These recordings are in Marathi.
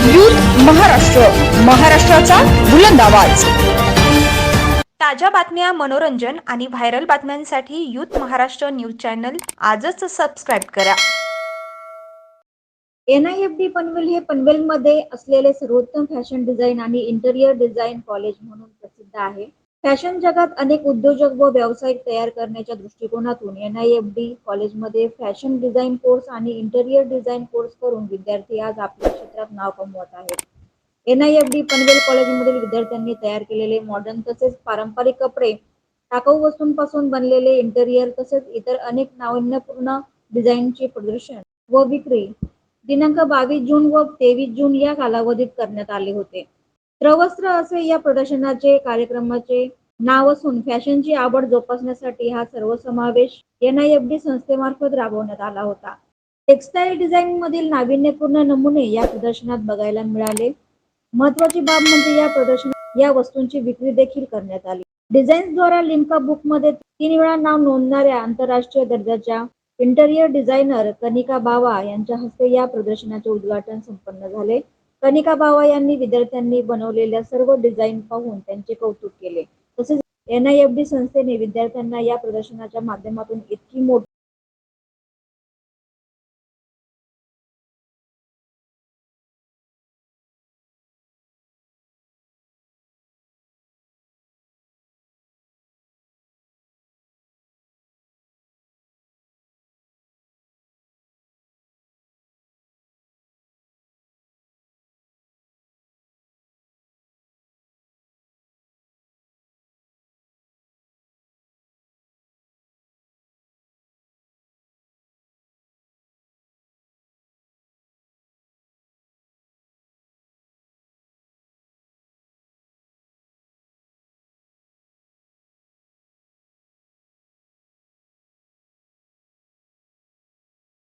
यूथ महाराष्ट्र, महाराष्ट्राचा बुलंद आवाज। ताज्या बातम्या, मनोरंजन आणि व्हायरल बातम्यांसाठी यूथ महाराष्ट्र न्यूज चॅनल आजच सबस्क्राईब करा। NIFD पनवेल हे पनवेलमध्ये असलेले सर्वोत्तम फॅशन डिझाईन आणि इंटेरियर डिझाईन कॉलेज म्हणून प्रसिद्ध आहे। फॅशन जगात अनेक उद्योजक व व्यावसायिक तयार करण्याच्या दृष्टिकोनातून NIFD कॉलेजमध्ये फॅशन डिझाईन कोर्स आणि इंटेरियर डिझाईन कोर्स करून विद्यार्थी आज आपल्या क्षेत्रात नाव कमवत आहेत। NIFD पनवेल कॉलेजमधील विद्यार्थ्यांनी तयार केलेले मॉडर्न तसेच पारंपरिक कपडे, टाकाऊ वस्तूंपासून बनलेले इंटेरियर तसेच इतर अनेक नाविन्यपूर्ण डिझाईनचे प्रदर्शन व विक्री दिनांक 22 जून व 23 जून या कालावधीत करण्यात आले होते। त्रवस्त्र असे या प्रदर्शनाचे कार्यक्रमाचे नाव असून फॅशनची आवड जोपासण्यासाठी हा सर्वसमावेश NIFD संस्थेमार्फत राबवण्यात आला होता। टेक्सटाईल डिझाईन मधील नाविन्यपूर्ण नमुने या प्रदर्शनात बघायला मिळाले। महत्त्वाची बाब म्हणजे या प्रदर्शनात या वस्तूंची विक्री देखील करण्यात आली। डिझाईन्सद्वारा लिम्का बुकमध्ये 3 वेळा नाव नोंदणाऱ्या आंतरराष्ट्रीय दर्जाच्या इंटेरियर डिझायनर कनिका बावा यांच्या हस्ते या प्रदर्शनाचे उद्घाटन संपन्न झाले। कनिका बावा यांनी विद्यार्थ्यांनी बनवलेल्या सर्व डिझाईन पाहून त्यांचे कौतुक केले। तसेच NIFD संस्थेने विद्यार्थ्यांना या प्रदर्शनाच्या माध्यमातून इतकी मोठी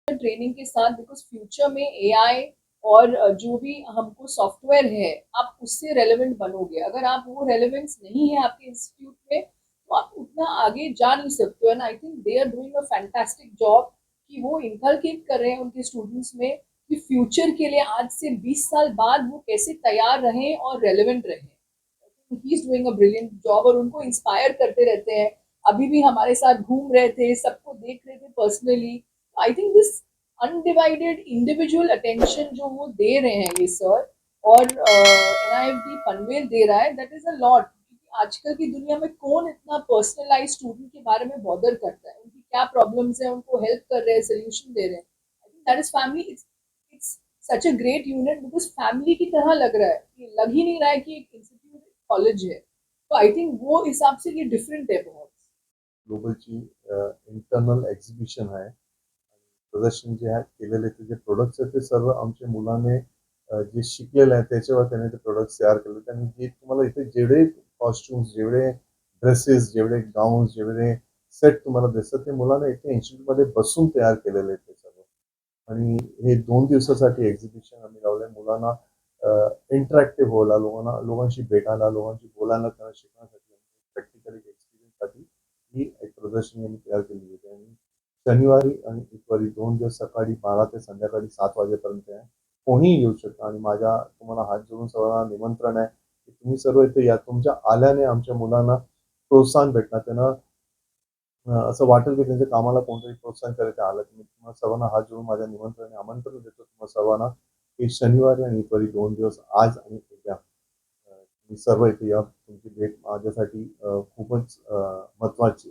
ट्रेनिंग के साथ, बिकॉज फ्यूचर में AI और जो भी हमको सॉफ्टवेयर है आप उससे रेलेवेंट बनोगे। अगर आप वो रेलेवेंस नहीं है आपके इंस्टीट्यूट में तो आप उतना आगे जा नहीं सकते हो। And I think they are doing a fantastic job कि वो इनकलकेट कर रहे हैं उनके स्टूडेंट्स में कि फ्यूचर के लिए आज से 20 साल बाद वो कैसे तैयार रहें और रेलेवेंट रहें। He is doing a brilliant job और उनको इंस्पायर करते रहते हैं। अभी भी हमारे साथ घूम रहे थे, सबको देख रहे थे personally. I think this undivided individual attention जो वो दे रहे हैं ये सर और NIFD पनवेल दे रहा है, दैट इज अ लॉट। आजकल की दुनिया में कौन इतना पर्सनलाइज स्टूडेंट के बारे में बॉदर करता है, उनकी क्या प्रॉब्लम्स है, उनको हेल्प कर रहे हैं, सोल्यूशन दे रहे हैं। I think that is family. It's such a great unit because family की तरह लग रहा है, ये लग ही नहीं रहा है कि एक इंस्टीट्यूट कॉलेज है। तो आई थिंक वो हिसाब से ये डिफरेंट है बहुत। ग्लोबलची इंटरनल एक्झिबिशन आहे। प्रदर्शन जे आहे केलेले ते जे प्रोडक्ट्स आहेत ते सर्व आमच्या मुलाने जे शिकलेले आहे त्याच्यावर त्याने ते प्रोडक्ट्स तयार केले। त्यांनी जे तुम्हाला इथे जेवढे कॉस्ट्युम्स, जेवढे ड्रेसेस, जेवढे गाऊन्स, जेवढे सेट तुम्हाला दिसतात ते मुलाने इथे इन्स्टिट्यूटमध्ये बसून तयार केलेले आहेत ते सर्व। आणि हे 2 दिवसासाठी एक्झिबिशन आम्ही लावलंय मुलांना इंटरॅक्टिव्ह व्हायला, लोकांशी भेटायला, लोकांशी बोलायला, त्यांना शिकण्यासाठी, प्रॅक्टिकली एक्सपिरियन्ससाठी ही एक प्रदर्शनी आम्ही तयार केलेली आहे। आणि शनिवारी आणि इतवारी 2 दिवस सकाळी 12 ते संध्याकाळी 7 वाजेपर्यंत आहे। कोणीही येऊ शकतं आणि माझ्या तुम्हाला हात जोडून सर्वांना निमंत्रण आहे की तुम्ही सर्व इथे या। तुमच्या आल्याने आमच्या मुलांना प्रोत्साहन भेटणार, त्यांना असं वाटेल की त्यांच्या कामाला कोणतरी प्रोत्साहन करायचं आलं। मी तुम्हाला सर्वांना हात जोडून माझ्या निमंत्रणाने आमंत्रण देतो तुम्हाला सर्वांना की शनिवारी आणि इतवारी 2 दिवस आज आणि उद्या तुम्ही सर्व इथे या। तुमची भेट माझ्यासाठी खूपच महत्त्वाची